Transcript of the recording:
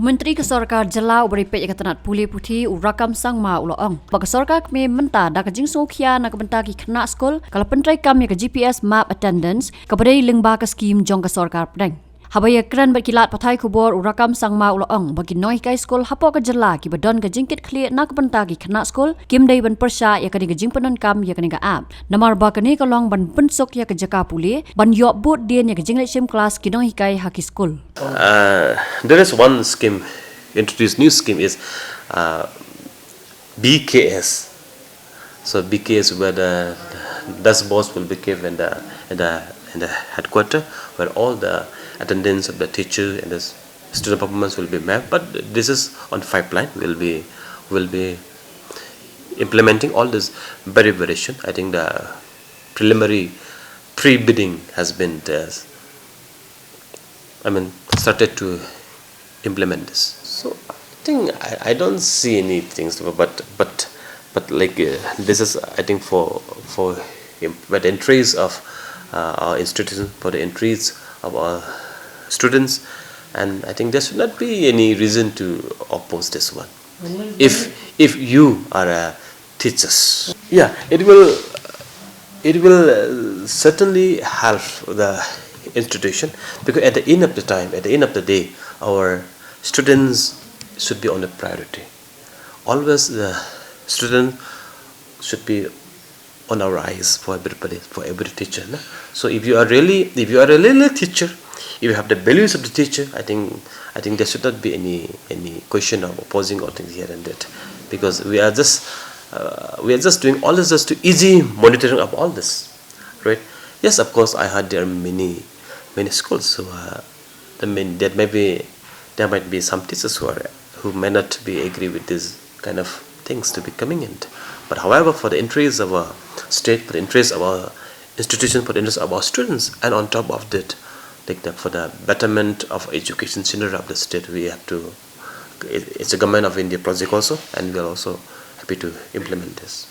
Menteri Kesorkar Jela uberi pej ketanat pulih putih urakam sang ma uloong. Bak kesorkar kami menta dak jing sokia nak benta ki khna skul kalau pentrai kami ke GPS map attendance kepada lingba ke skim jong kesorkar pedang. Habaya keren berkilat patai kubur urakam sang ma uloong bagi nonghikai skul hapo ke Jela ki badon ke jingkit khlieh nak benta ki khna skul kim dai ban pyrshah ya kani ke jing penon kam ya kani ka ap. Namar ba kani kalong ban bensok ya ke jaka pulih ban yok bot dia ya ke jing lechem kelas ki nonghikai haki skul. There is one scheme, introduced new scheme is BKS. So BKS where the desk boss will be given in the headquarter where all the attendance of the teacher and the student performance will be mapped. But this is on pipeline. Will be implementing all this very soon. I think the preliminary pre-bidding has been started to implement this. So I think I don't see any things, but like this is I think for the entries of our institutions, for the entries of our students, and I think there should not be any reason to oppose this one. If you are teachers, yeah, it will certainly help the institution, because at the end of the time, at the end of the day, our students should be on the priority. Always the student should be on our eyes for everybody, for every teacher. No? So if you are really a teacher, if you have the values of the teacher, I think there should not be any question of opposing or things here and that, because we are just doing all this just to easy monitoring of all this, right? Yes, of course, I heard there are many schools, so there might be some teachers who may not be agree with this kind of things to be coming in. But however, for the interests of our state, for the interests of our institution, for the interests of our students, and on top of that, for the betterment of education scenery of the state, we have to. It's a government of India project also, and we are also happy to implement this.